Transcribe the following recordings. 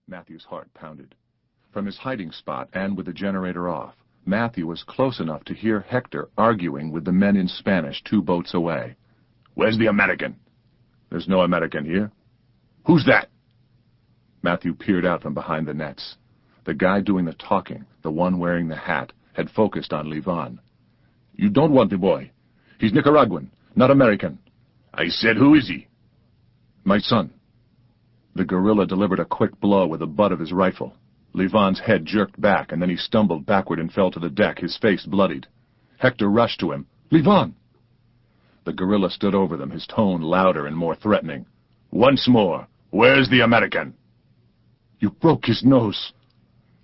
Matthew's heart pounded. From his hiding spot, and with the generator off, Matthew was close enough to hear Hector arguing with the men in Spanish 2 boats away. "Where's the American?" "There's no American here." "Who's that?" Matthew peered out from behind the nets. The guy doing the talking, the one wearing the hat, had focused on Livan. "You don't want the boy. He's Nicaraguan, not American." "I said, who is he?" "My son." The guerrilla delivered a quick blow with the butt of his rifle. Livan's head jerked back, and then he stumbled backward and fell to the deck, his face bloodied. Hector rushed to him. "Livan!" The guerrilla stood over them, his tone louder and more threatening. "Once more, where's the American?" "You broke his nose."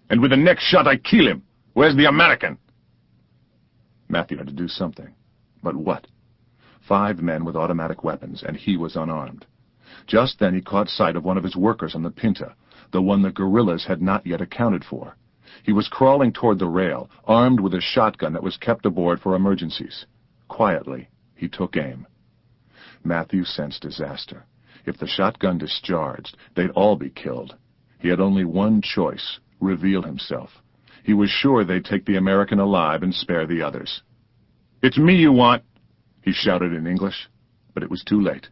"And with the next shot I kill him. Where's the American?" Matthew had to do something. But what? 5 men with automatic weapons, and he was unarmed. Just then he caught sight of one of his workers on the Pinta, the one the guerrillas had not yet accounted for. He was crawling toward the rail, armed with a shotgun that was kept aboard for emergencies. Quietly, he took aim. Matthew sensed disaster. If the shotgun discharged, they'd all be killed. He had only one choice: reveal himself. He was sure they'd take the American alive and spare the others. "It's me you want," he shouted in English, but it was too late.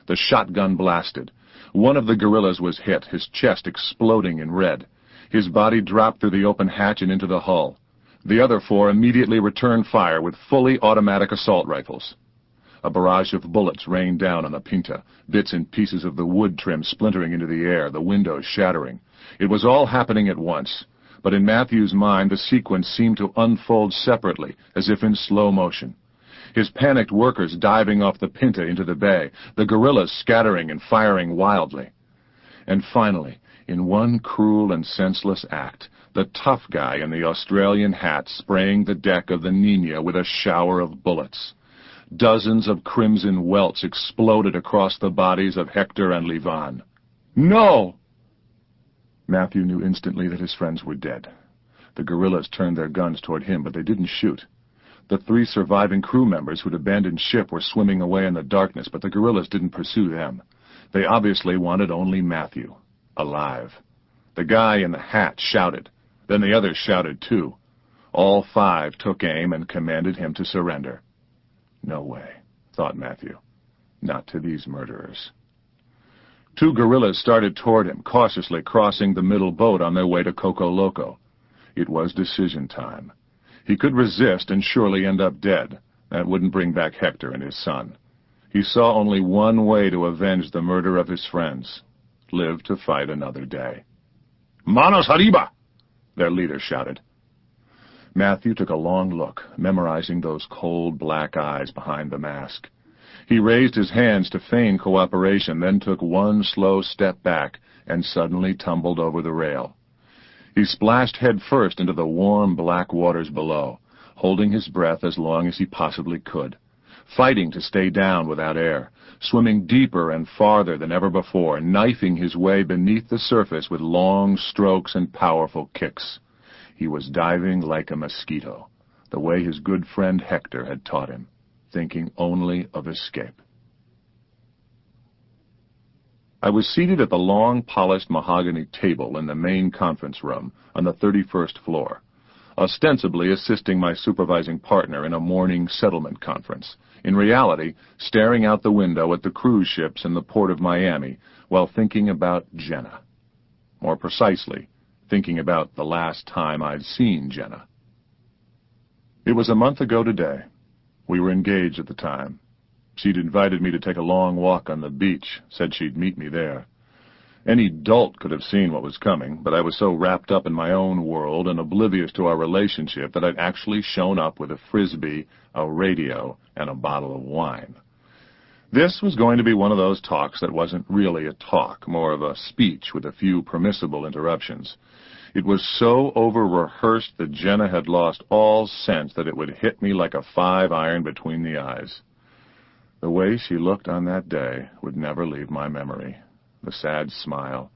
The shotgun blasted. One of the guerrillas was hit, his chest exploding in red. His body dropped through the open hatch and into the hull. The other 4 immediately returned fire with fully automatic assault rifles. A barrage of bullets rained down on the Pinta, bits and pieces of the wood trim splintering into the air, the windows shattering. It was all happening at once, but in Matthew's mind the sequence seemed to unfold separately, as if in slow motion. His panicked workers diving off the Pinta into the bay, the guerrillas scattering and firing wildly. And finally, in one cruel and senseless act, the tough guy in the Australian hat spraying the deck of the Nina with a shower of bullets. Dozens of crimson welts exploded across the bodies of Hector and Livan. "No!" Matthew knew instantly that his friends were dead. The guerrillas turned their guns toward him, but they didn't shoot. The 3 surviving crew members who'd abandoned ship were swimming away in the darkness, but the guerrillas didn't pursue them. They obviously wanted only Matthew, alive. The guy in the hat shouted. Then the others shouted too. All 5 took aim and commanded him to surrender. No way, thought Matthew. Not to these murderers. 2 guerrillas started toward him, cautiously crossing the middle boat on their way to Coco Loco. It was decision time. He could resist and surely end up dead. That wouldn't bring back Hector and his son. He saw only one way to avenge the murder of his friends: live to fight another day. "Manos arriba!" their leader shouted. Matthew took a long look, memorizing those cold black eyes behind the mask. He raised his hands to feign cooperation, then took one slow step back and suddenly tumbled over the rail. He splashed head first into the warm black waters below, holding his breath as long as he possibly could, fighting to stay down without air, swimming deeper and farther than ever before, knifing his way beneath the surface with long strokes and powerful kicks. He was diving like a mosquito, the way his good friend Hector had taught him, thinking only of escape. I was seated at the long, polished mahogany table in the main conference room on the 31st floor, ostensibly assisting my supervising partner in a morning settlement conference, in reality staring out the window at the cruise ships in the port of Miami while thinking about Jenna. More precisely, thinking about the last time I'd seen Jenna. It was a month ago today. We were engaged at the time. She'd invited me to take a long walk on the beach, said she'd meet me there. Any dolt could have seen what was coming, but I was so wrapped up in my own world and oblivious to our relationship that I'd actually shown up with a frisbee, a radio, and a bottle of wine. This was going to be one of those talks that wasn't really a talk, more of a speech with a few permissible interruptions. It was so over-rehearsed that Jenna had lost all sense that it would hit me like a 5-iron between the eyes. The way she looked on that day would never leave my memory. The sad smile,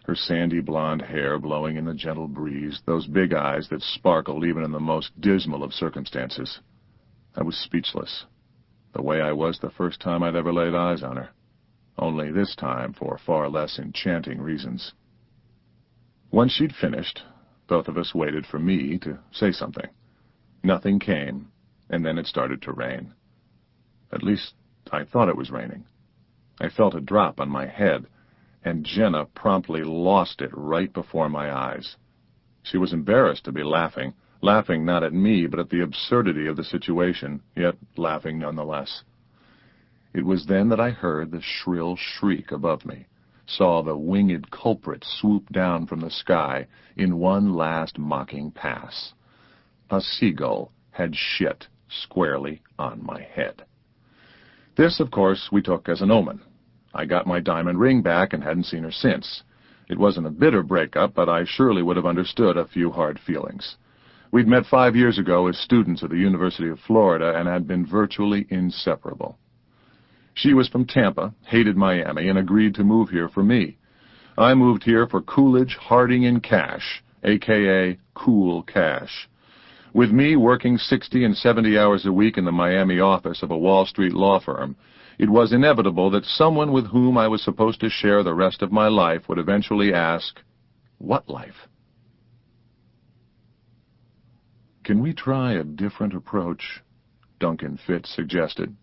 her sandy blonde hair blowing in the gentle breeze, those big eyes that sparkled even in the most dismal of circumstances. I was speechless, the way I was the first time I'd ever laid eyes on her, only this time for far less enchanting reasons. Once she'd finished, both of us waited for me to say something. Nothing came, and then it started to rain. At least, I thought it was raining. I felt a drop on my head, and Jenna promptly lost it right before my eyes. She was embarrassed to be laughing not at me, but at the absurdity of the situation, yet laughing nonetheless. It was then that I heard the shrill shriek above me, saw the winged culprit swoop down from the sky in one last mocking pass. A seagull had shit squarely on my head. This, of course, we took as an omen. I got my diamond ring back and hadn't seen her since. It wasn't a bitter breakup, but I surely would have understood a few hard feelings. We'd met 5 years ago as students at the University of Florida and had been virtually inseparable. She was from Tampa, hated Miami, and agreed to move here for me. I moved here for Coolidge, Harding, and Cash, a.k.a. Cool Cash. With me working 60 and 70 hours a week in the Miami office of a Wall Street law firm, it was inevitable that someone with whom I was supposed to share the rest of my life would eventually ask, "What life?" "Can we try a different approach?" Duncan Fitz suggested.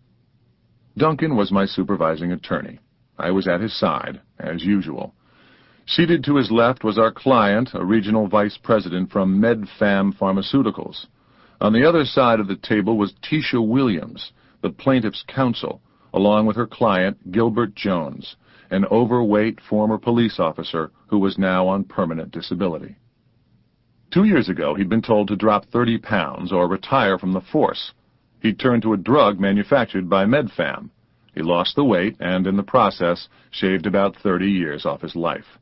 Duncan was my supervising attorney. I was at his side, as usual. Seated to his left was our client, a regional vice president from MedFam Pharmaceuticals. On the other side of the table was Tisha Williams, the plaintiff's counsel, along with her client, Gilbert Jones, an overweight former police officer who was now on permanent disability. 2 years ago, he'd been told to drop 30 pounds or retire from the force. He'd turned to a drug manufactured by MedFam. He lost the weight and, in the process, shaved about 30 years off his life.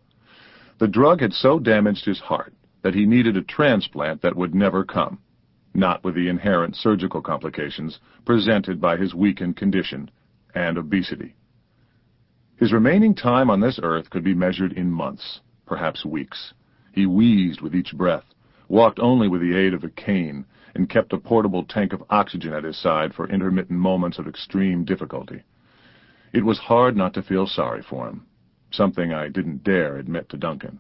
The drug had so damaged his heart that he needed a transplant that would never come, not with the inherent surgical complications presented by his weakened condition and obesity. His remaining time on this earth could be measured in months, perhaps weeks. He wheezed with each breath, walked only with the aid of a cane, and kept a portable tank of oxygen at his side for intermittent moments of extreme difficulty. It was hard not to feel sorry for him, something I didn't dare admit to Duncan.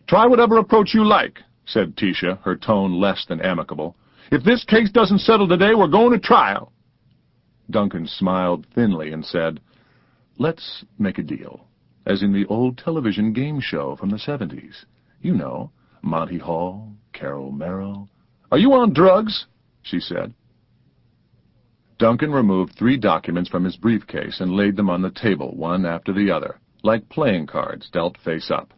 "Try whatever approach you like," said Tisha, her tone less than amicable. "If this case doesn't settle today, we're going to trial." Duncan smiled thinly and said, "Let's make a deal, as in the old television game show from the 70s. You know, Monty Hall, Carol Merrill." "Are you on drugs?" she said. Duncan removed 3 documents from his briefcase and laid them on the table, one after the other, like playing cards dealt face up.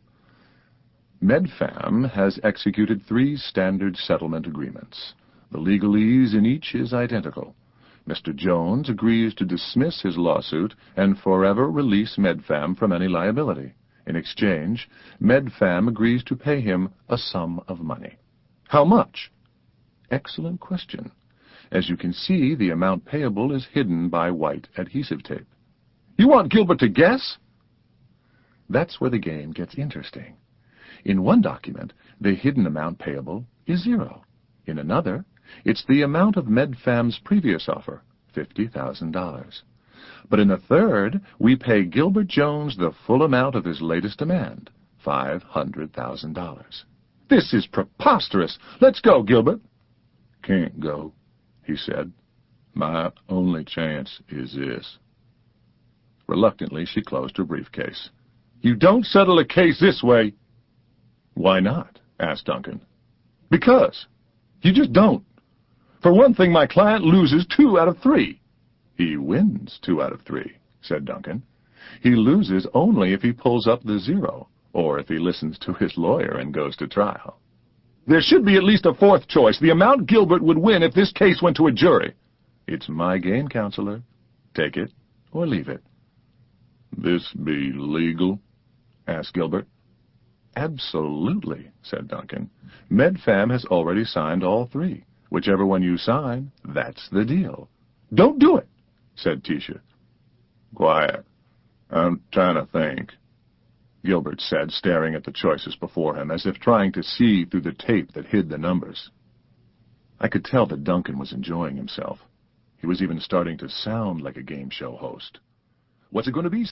MedFam has executed 3 standard settlement agreements. The legalese in each is identical. Mr. Jones agrees to dismiss his lawsuit and forever release MedFam from any liability. In exchange, MedFam agrees to pay him a sum of money. How much? Excellent question. As you can see, the amount payable is hidden by white adhesive tape. "You want Gilbert to guess?" That's where the game gets interesting. In one document, the hidden amount payable is 0. In another, it's the amount of MedFam's previous offer, $50,000. But in a third, we pay Gilbert Jones the full amount of his latest demand, $500,000. "This is preposterous. Let's go, Gilbert." "Can't go," he said. "My only chance is this." Reluctantly, she closed her briefcase. "You don't settle a case this way." "Why not?" asked Duncan. "Because. You just don't. For one thing, my client loses 2 out of 3. "He wins 2 out of 3, said Duncan. "He loses only if he pulls up the 0, or if he listens to his lawyer and goes to trial." "There should be at least a 4th choice, the amount Gilbert would win if this case went to a jury." "It's my game, counselor. Take it or leave it." "This be legal?" asked Gilbert. "Absolutely," said Duncan. "MedFam has already signed all 3. Whichever one you sign, that's the deal." "Don't do it," said Tisha. "Quiet. I'm trying to think," Gilbert said, staring at the choices before him, as if trying to see through the tape that hid the numbers. I could tell that Duncan was enjoying himself. He was even starting to sound like a game show host. "What's it going to be?"